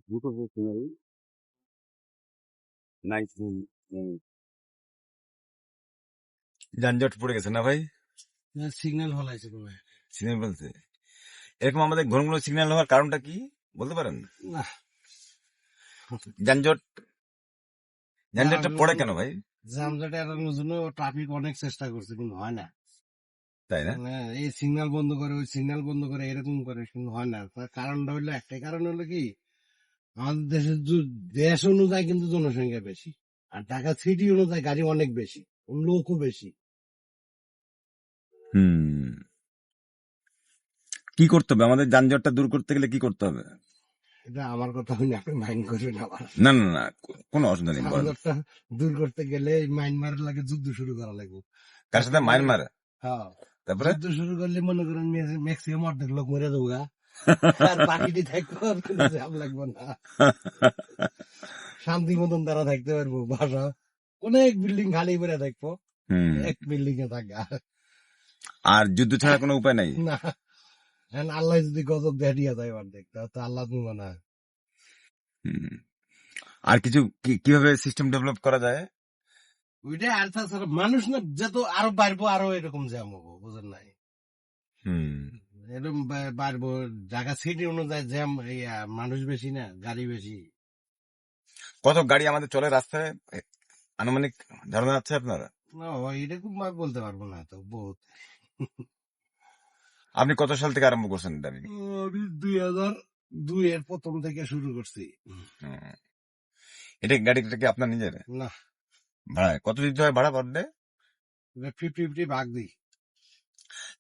দুটো scenery nice. যানজট পড়ে গেছে না ভাই? সিগন্যাল হলাইছে তুমি সিগন্যাল বলতে এরকম আমাদের ঘনগুলো সিগন্যাল হওয়ার কারণটা কি বলতে পারেন? না যানজটটা পড়ে কেন ভাই? জামজট এড়ানোর জন্য ট্রাফিক অনেক চেষ্টা করছে কিন্তু হয় না। তাই না? মানে এই সিগন্যাল বন্ধ করে ওই সিগন্যাল বন্ধ করে এরকম করে কিন্তু হয় না। তার কারণটা হইলো একটাই কারণ হলো কি আমাদের দেশের দেশ অনুযায়ী কিন্তু জনসংখ্যা বেশি আর ঢাকা সিটি অনুযায়ী গাড়ি অনেক বেশি লোকও বেশি। কি করতে হবে আমাদের যানজটটা দূর করতে গেলে? কি করতে হবে? এটা আমার কথা হইনি, আপনি মাইন্ড করবেন আবার। না না না, কোনো অসুবিধা নেই। যানজটটা দূর করতে গেলে মাইনমার লাগে যুদ্ধ শুরু করা লাগবে। কার সাথে? মায়ানমার? হ্যাঁ, তারপরে যুদ্ধ শুরু করলে মনে করেন ম্যাক্সিমাম অর্ধেক লোক মরে যাবো গা। আর বাকিটি থাকবো আর কোনো জ্যাম লাগবো না, শান্তি মতন তারা থাকতে পারবো। বাসা অনেক বিল্ডিং খালি করে থাকবো, এক বিল্ডিং এ থাকা। আর যুদ্ধ ছাড়া কোনো উপায় নাই না, আল্লাহ যদি গজব দেখিয়ে যায় অর্ধেক তো আল্লাহ তুমি না। আর কিছু কিভাবে সিস্টেম ডেভেলপ করা যায়? ওইটাই আর তাছাড়া মানুষ না যত আরো বাড়বো আরো এরকম জ্যাম হবো, বুঝেন নাই? এরকম বাড়বো, ঢাকা সিটি অনুযায়ী জ্যাম, মানুষ বেশি না গাড়ি বেশি। কত গাড়ি আমাদের চলে রাস্তায় আনুমানিক ধারণা আছে আপনারা? না এরকম বলতে পারবো না তো, বহুত। আপনি কত সাল থেকে আরম্ভ করছেন এটা? আমি 2002 এর প্রথম থেকে শুরু করছি। এটা গাড়িটা কি আপনার নিজের? না, ভাড়া কত দিতে হয়? ভাড়া পার ডে 50-50 ভাগ দিই।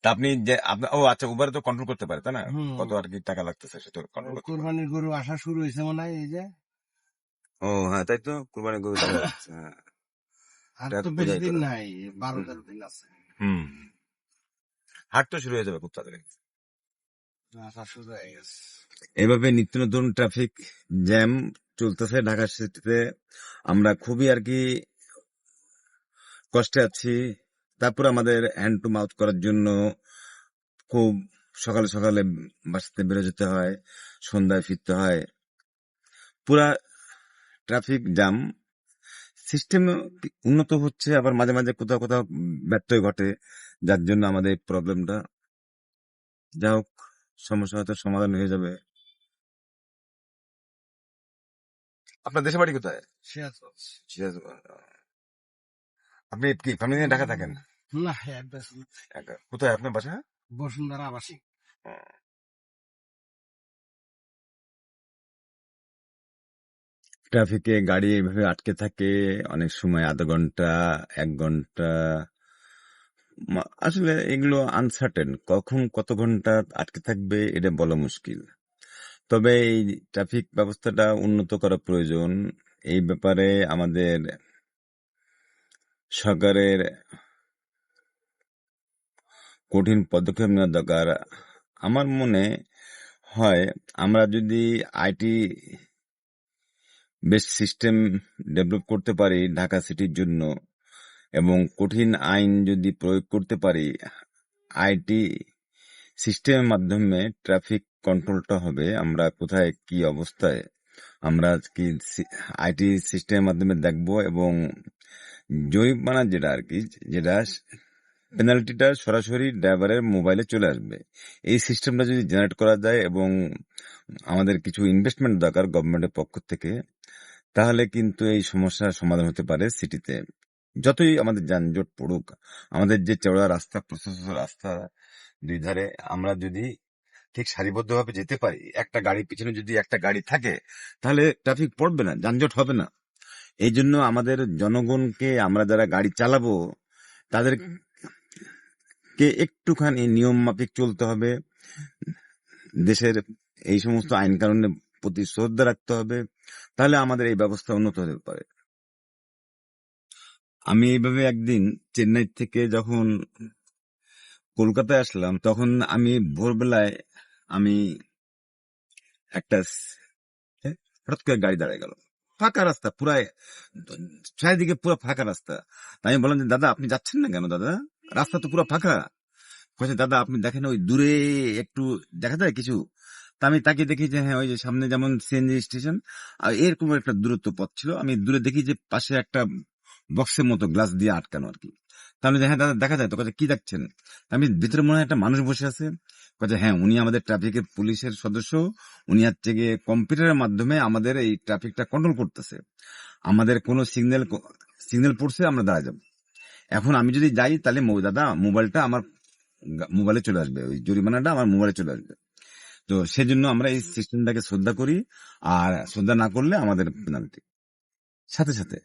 তা আপনি যে আপনার আচ্ছা, উবারে তো কন্ট্রোল করতে পারে তাই না? কত আর কি টাকা লাগতেছে সেটা কন্ট্রোল করতে পারে। কোরবানির গরু আসা শুরু হয়েছে মনে হয়, এই যে। ও হ্যাঁ, তাই তো, কুরবানি গরু দেখা যাচ্ছে। আর তো বেশি দিন নাই, 12-13 দিন আছে। হাট তো শুরু হয়ে যাবে খুব তাড়াতাড়ি। আসা শুরু হয়ে গেছে। এভাবে নিত্য নতুন ট্রাফিক জ্যাম চলতেছে ঢাকা সিটিতে। আমরা খুবই আর কি কষ্টে আছি। তারপর আমাদের হ্যান্ড টু মাউথ করার জন্য খুব সকালে সকালে বাসাতে বেরো যেতে হয়, সন্ধ্যায় ফিরতে হয়। পুরা ট্রাফিক জ্যাম সিস্টেম উন্নত হচ্ছে, আবার মাঝে মাঝে কোথাও কোথাও ব্যত্যয় ঘটে, যার জন্য আমাদের এই প্রবলেমটা। যা হোক, সমস্যা হয়তো সমাধান হয়ে যাবে। আপনার দেশের বাড়ি কোথায়? সিরাজগঞ্জ। আপনি কি ফ্যামিলি নিয়ে ঢাকা থাকেন? না, কোথায় আপনার বাসা? বসুন্ধরা আবাসিক। ট্রাফিকে গাড়ি এইভাবে আটকে থাকে, অনেক সময় আধা ঘন্টা 1 ঘন্টা। আসলে এগুলো আনসার্টেন, কখন কত ঘন্টা আটকে থাকবে এটা বলা মুশকিল। তবে এই ট্রাফিক ব্যবস্থাটা উন্নত করা প্রয়োজন। এই ব্যাপারে আমাদের সরকারের কঠিন পদক্ষেপ নেওয়া দরকার। আমার মনে হয় আমরা যদি আইটি বেস সিস্টেম ডেভেলপ করতে পারি ঢাকা সিটির জন্য, এবং কঠিন আইন যদি প্রয়োগ করতে পারি, আইটি সিস্টেমের মাধ্যমে ট্রাফিক কন্ট্রোলটা হবে। আমরা কোথায় কি অবস্থায় আমরা কি আইটি সিস্টেমের মাধ্যমে দেখবো, এবং জরিমানা যেটা আর কি, যেটা পেনাল্টিটা সরাসরি ড্রাইভারের মোবাইলে চলে আসবে। এই সিস্টেমটা যদি জেনারেট করা যায়, এবং আমাদের কিছু ইনভেস্টমেন্ট দরকার গভর্নমেন্টের পক্ষ থেকে, তাহলে কিন্তু এই সমস্যার সমাধান হতে পারে সিটিতে। যতই আমাদের যানজট পড়ুক, আমাদের যে চওড়া রাস্তা, প্রশস্ত রাস্তা, দুই ধারে আমরা যদি ঠিক সারিবদ্ধভাবে যেতে পারি, একটা গাড়ির পিছনে যদি একটা গাড়ি থাকে, তাহলে ট্রাফিক পড়বে না, যানজট হবে না। এই জন্য আমাদের জনগণকে, আমরা যারা গাড়ি চালাবো তাদেরকে একটুখানি নিয়ম মাফিক চলতে হবে। দেশের এই সমস্ত আইন কানুনের প্রতি শ্রদ্ধা রাখতে হবে, তাহলে আমাদের এই ব্যবস্থা উন্নত হতে পারে। আমি এইভাবে একদিন চেন্নাই থেকে যখন কলকাতায় আসলাম, তখন আমি ভোরবেলায় আমি একটা হঠাৎ করে গাড়ি দাঁড়ায় গেল, ফাঁকা রাস্তা, পুরা চারিদিকে পুরো ফাঁকা রাস্তা। আমি বললাম যে দাদা আপনি যাচ্ছেন না কেন দাদা, রাস্তা তো পুরো ফাঁকা। বলছে দাদা আপনি দেখেন ওই দূরে একটু দেখা যায় কিছু, তা আমি তাকে দেখি যে হ্যাঁ ওই যে সামনে যেমন সিএনজি স্টেশন আর এরকম একটা দূরত্ব পথ ছিল, আমি দূরে দেখি যে পাশে একটা বক্সের মতো গ্লাস দিয়ে আটকানো আর কি। তাহলে যে হ্যাঁ দাদা দেখা যায় তো, কাছে কি দেখছেন? আমি ভিতরে মনে হয় একটা মানুষ বসে আছে, কাছে হ্যাঁ উনি আমাদের ট্রাফিকের পুলিশের সদস্য, উনি হচ্ছে গিয়ে কম্পিউটারের মাধ্যমে আমাদের এই ট্রাফিকটা কন্ট্রোল করতেছে। আমাদের কোনো সিগন্যাল পড়ছে আমরা দাঁড়ায় যাবো। এখন আমি যদি যাই তাহলে দাদা মোবাইলটা আমার মোবাইলে চলে আসবে, ওই জরিমানাটা আমার মোবাইলে চলে আসবে। তো সেজন্য আমরা এই সিস্টেমটাকে শ্রদ্ধা করি, আর শ্রদ্ধা না করলে আমাদের পেনাল্টি সাথে সাথে।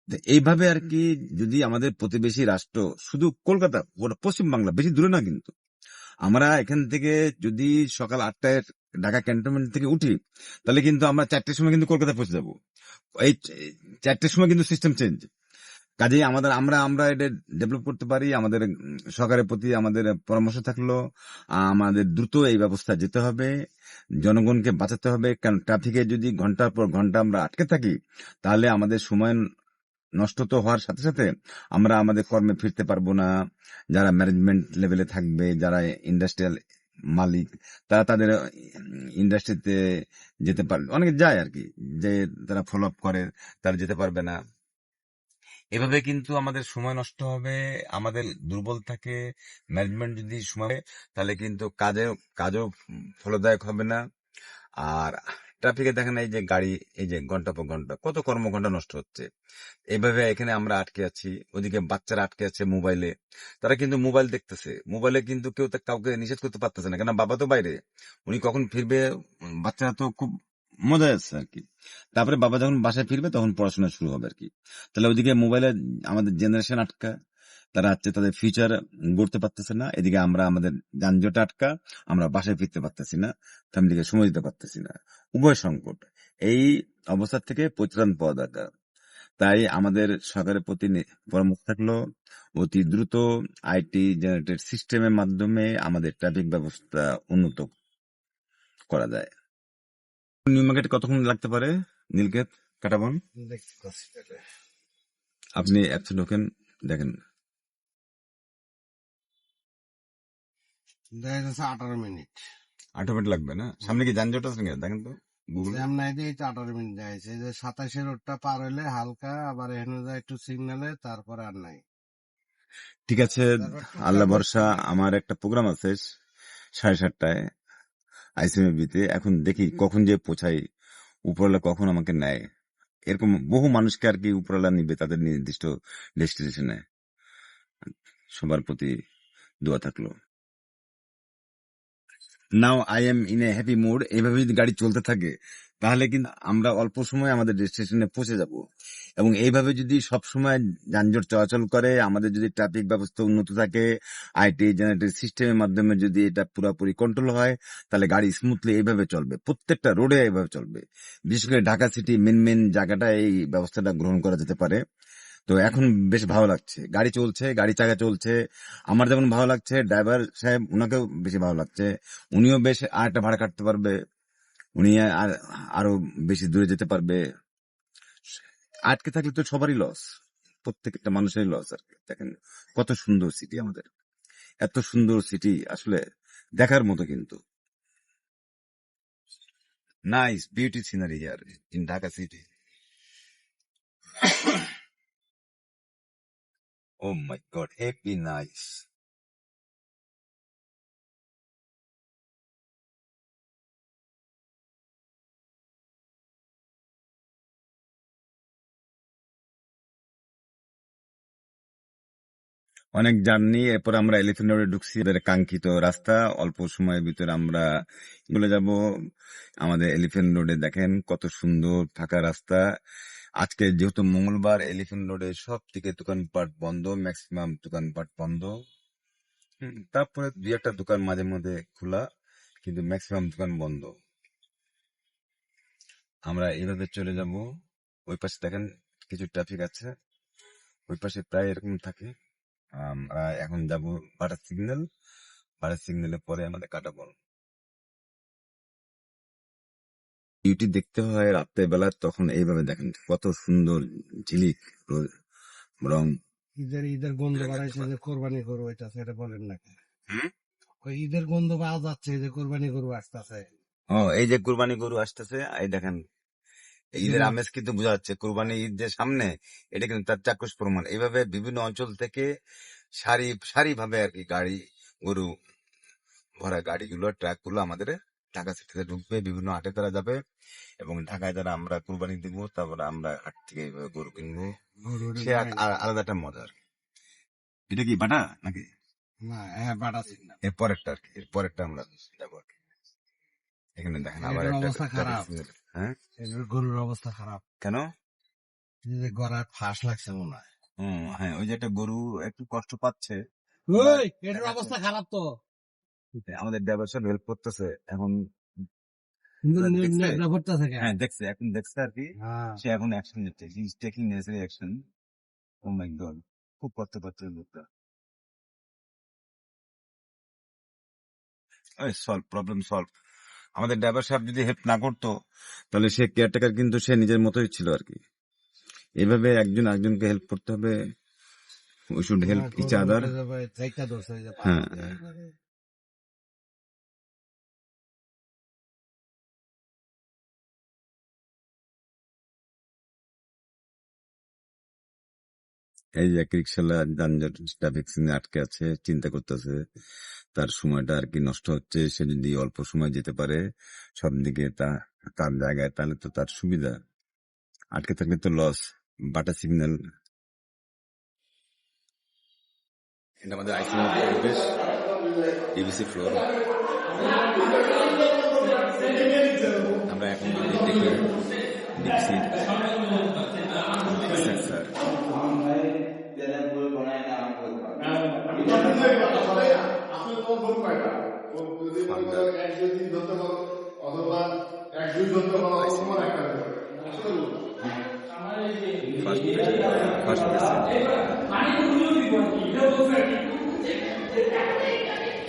তো এইভাবে আর কি, যদি আমাদের প্রতিবেশী রাষ্ট্র, শুধু কলকাতা, ওটা পশ্চিম বাংলা, বেশি দূরে না কিন্তু, আমরা এখান থেকে যদি সকাল 8টায় ঢাকা ক্যান্টনমেন্ট থেকে উঠি, তাহলে কিন্তু আমরা 4টের সময় কিন্তু কলকাতা পৌঁছে যাবো। এই 4টের সময় কিন্তু সিস্টেম চেঞ্জ। কাজেই আমাদের আমরা আমরা এটা ডেভেলপ করতে পারি। আমাদের সরকারের প্রতি আমাদের পরামর্শ থাকলো, আমাদের দ্রুত এই ব্যবস্থা যেতে হবে, জনগণকে বাঁচাতে হবে। কারণ ট্রাফিকে যদি ঘন্টার পর ঘন্টা আমরা আটকে থাকি, তাহলে আমাদের সময় নষ্ট তো হওয়ার সাথে সাথে আমরা আমাদের কর্মে ফিরতে পারবো না। যারা ম্যানেজমেন্ট লেভেলে থাকবে, যারা ইন্ডাস্ট্রিয়াল মালিক, তারা তাদের ইন্ডাস্ট্রিতে যেতে পারবে, অনেকে যায় আর কি, যে তারা ফলো আপ করে, তারা যেতে পারবে না। এভাবে কিন্তু আমাদের সময় নষ্ট হবে, আমাদের দুর্বল থাকে ম্যানেজমেন্ট যদি সময়, তাহলে কিন্তু কাজও ফলদায়ক হবে না। আর ট্রাফিকে দেখেন এই যে গাড়ি, এই যে ঘন্টা পর ঘন্টা কত কর্মঘন্টা নষ্ট হচ্ছে। এইভাবে এখানে আমরা আটকে আছি, ওদিকে বাচ্চারা আটকে আছে মোবাইলে, তারা কিন্তু মোবাইল দেখতেছে, মোবাইলে কিন্তু কেউ কাউকে নিষেধ করতে পারতেছে না, কেন বাবা তো বাইরে, উনি কখন ফিরবে, বাচ্চারা তো খুব মজায় আছে আর কি। তারপরে বাবা যখন বাসায় ফিরবে তখন পড়াশোনা শুরু হবে আর কি। তাহলে ওইদিকে মোবাইলে আমাদের জেনারেশন আটকা, তারা হচ্ছে তাদের ফিউচার গড়তে পারতেছে না, এদিকে আমরা আমাদের যানজট আটকা, আমরা বাসায় ফিরতে পারতেছি না, ফ্যামিলিকে সময় দিতে পারতেছি না, উভয় সংকট। এই অবস্থা থেকে পরিত্রাণ পাওয়া দরকার। তাই আমাদের সরকারের প্রতি পরামর্শ থাকলো, অতি দ্রুত আইটি জেনারেটেড সিস্টেমের মাধ্যমে আমাদের ট্রাফিক ব্যবস্থা উন্নত করা যায়। নিউ মার্কেট কতক্ষণ লাগতে পারে, নীলক্ষেত, কাটাবন? দেখতে পাচ্ছি তাহলে। আপনি অ্যাপসে ঢোকেন, দেখেন। দেখা যাচ্ছে 18 মিনিট। 8 মিনিট লাগবে না? সামনে কি যানজট আছে নাকি? দেখেন তো গুগল। জ্যাম নাই দিয়ে 18 মিনিট যাইছে, যে 27 রোডটা পার হইলে হালকা, আবার এখানে যায় একটু সিগনালে, তারপরে আর নাই। ঠিক আছে, তারপর আল্লাহ টুকটাক ভরসা। হচ্ছে। আমার একটা প্রোগ্রাম আছে 7:30টায় আইসিএমবিতে, এখন দেখি কখন যে পৌঁছাই, উপরওয়ালা কখন আমাকে নেয়। এরকম বহু মানুষকে আর কি উপরওয়ালা নিবে তাদের নির্দিষ্ট ডেস্টিনেশনে। সবার প্রতি দোয়া থাকলো। Now I am in a happy mood. এইভাবে যদি গাড়ি চলতে থাকে তাহলে কিন্তু আমরা অল্প সময় আমাদের ডেস্টিনেশনে পৌঁছে যাব। এবং এইভাবে যদি সব সময় যানজট চলাচল করে, আমাদের যদি ট্রাফিক ব্যবস্থা উন্নত থাকে, আইটি জেনারেটেড সিস্টেমের মাধ্যমে যদি এটা পুরোপুরি কন্ট্রোল হয়, তাহলে গাড়ি স্মুথলি এইভাবে চলবে, প্রত্যেকটা রোডে এইভাবে চলবে। বিশেষ করে ঢাকা সিটি মেন মেন জায়গাটা এই ব্যবস্থাটা গ্রহণ করা যেতে পারে। তো এখন বেশ ভালো লাগছে, গাড়ি চলছে, গাড়ি চাকা চলছে, আমার যেমন ভালো লাগছে, ড্রাইভার সাহেব উনাকেও বেশি ভালো লাগছে। উনিও বেশ আর একটা ভাড়া কাটতে পারবে, উনি আর আরো বেশি দূরে যেতে পারবে। আটকে থাকলে তো সবারই লস, প্রত্যেকটা মানুষেরই লস আর কি। দেখেন কত সুন্দর সিটি আমাদের, এত সুন্দর সিটি আসলে দেখার মতো কিন্তু। Nice beauty scenery here in Dhaka city. Oh my god, happy nice. অনেক জার্নি, এরপর আমরা এলিফ্যান্ট রোডে ঢুকছি, এদের কাঙ্ক্ষিত রাস্তা, অল্প সময়ের ভিতরে আমরা চলে যাব আমাদের এলিফ্যান্ট রোডে। দেখেন কত সুন্দর ফাঁকা রাস্তা। আজকে যেহেতু মঙ্গলবার, এলিফ্যান্ট রোডে সব থেকে দোকানপাট বন্ধ, ম্যাক্সিমাম দোকানপাট বন্ধ। তারপরে দুই একটা দোকান মাঝে মধ্যে খোলা, কিন্তু ম্যাক্সিমাম দোকান বন্ধ। আমরা এইভাবে চলে যাব। ওই পাশে দেখেন কিছু ট্রাফিক আছে, ওই পাশে প্রায় এরকম থাকে। আমরা এখন যাব বাটার সিগন্যাল, বাটার সিগন্যালের পরে আমাদের কাটাবন। বিউটি দেখতে হয় রাত্রে বেলা, তখন এইভাবে দেখেন কত সুন্দর ঝিলিক রং। ঈদের ঈদের গন্ধ বাড়াইছে যে কোরবানি করবো, এটা সেটা বলেন নাকি? হুম? ওই ঈদের গন্ধ পাওয়া যাচ্ছে যে কোরবানি করবো আসতেছে। এই যে কুরবানি গরু আসতেছে, এই দেখেন ঈদের আমেজ কিন্তু বোঝা যাচ্ছে। কুরবানি ঈদ যে সামনে, এটা কিন্তু তার চাক্ষুষ প্রমাণ। এইভাবে বিভিন্ন অঞ্চল থেকে সারি সারি ভাবে আর কি গাড়ি, গরু ভরা গাড়িগুলো, ট্রাকগুলো আমাদের ঢাকা সিটিতে ঢুকবে, বিভিন্ন হাটে তারা যাবে, এবং ঢাকায় যারা আমরা কুরবানি দিব, তারপরে আমরা হাট থেকে এইভাবে গরু কিনবো। সে এক আলাদা একটা মজা আর কি। এটা কি বাটা নাকি না, হ্যাঁ, বাটা সিগন্যাল। এর পরেরটা আর কি? এর পরেরটা আমরা যাবো আর কি। এখানে দেখেন আবার এটার একটা অবস্থা traffic খারাপ। signal। হ্যাঁ, এটার গরুর অবস্থা খারাপ। কেন? এই যে গলায় ফাঁস লাগছে মনে হয়। হ্যাঁ, ওই যে একটা গরু একটু কষ্ট পাচ্ছে। ওই, এটার অবস্থা খারাপ তো। আমাদের ড্রাইভার সাহেব হেল্প করতেছে এখন। কিন্তু দেখছে? নেকড়া ভরতেছে কেন? হ্যাঁ, দেখছে, এখন দেখছে আর কি। হ্যাঁ। সে এখন অ্যাকশন নিচ্ছে, he is taking necessary action. Oh my god, খুব করতে পারছে লোকটা। Solve, problem solve. আমাদের ড্রাইভার সাহেব যদি হেল্প না করতো, তাহলে সে কেয়ারটেকার কিন্তু সে নিজের মতোই ছিল আর কি। এভাবে একজন একজনকে হেল্প করতে হবে। উই শুড হেল্প ইচ গরু আদার। উঠে যাবে, চাইটা ধরছে এই যে পাশ হ্যাঁ, দিয়ে। এই যে এক রিক্সাওয়ালা যানজট ট্রাফিক সিগন্যালে আটকে আছে, চিন্তা করতেছে তার সময়টা আর কি নষ্ট হচ্ছে। সে যদি অল্প সময় যেতে পারে সব দিকে তার জায়গায়, তাহলে তো তার সুবিধা। আটকে থাকলে তো লস। বাটা সিগন্যাল। এটা আমাদের আইসিএম পরিবেশ, ডিবিসি ফ্লোর। আমরা এখন যদি দেখি DBC sensor, first first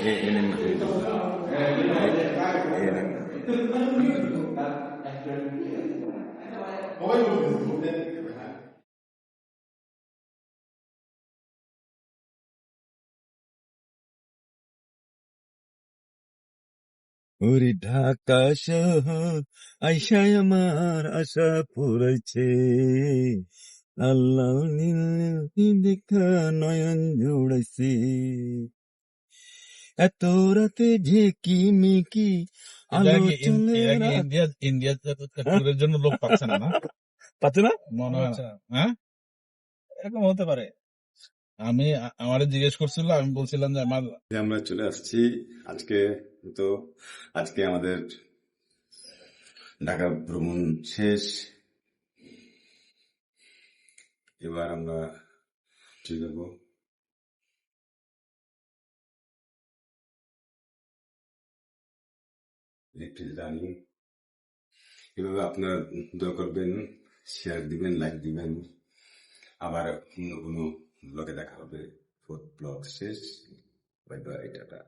ANM ANM. ওরে ঢাকা শহর আইসায় আমার আশা পুরাইছে, আল্লাহ দেখা নয়ন জুড়াইছে, এত রাতে ঝেকি মিকি আলো চলে না। ইন্ডিয়া ট্যুরের জন্য লোক পাচ্ছে না, না? পাচ্ছে না? মনে হয় না। হ্যাঁ, এরকম হতে পারে। আমি আমারে জিজ্ঞেস করছিল, আমি বলছিলাম যে আমার আমরা চলে আসছি আজকে। তো আজকে আমাদের ঢাকা ভ্রমণ শেষ। এবার আমরা চলে যাব একটি জানি। এভাবে আপনারা দোয়া করবেন, শেয়ার দিবেন, লাইক দিবেন। আবার অন্য কোনো ব্লগে দেখা হবে। ফোর্থ ব্লগ শেষ। Bye bye, tata.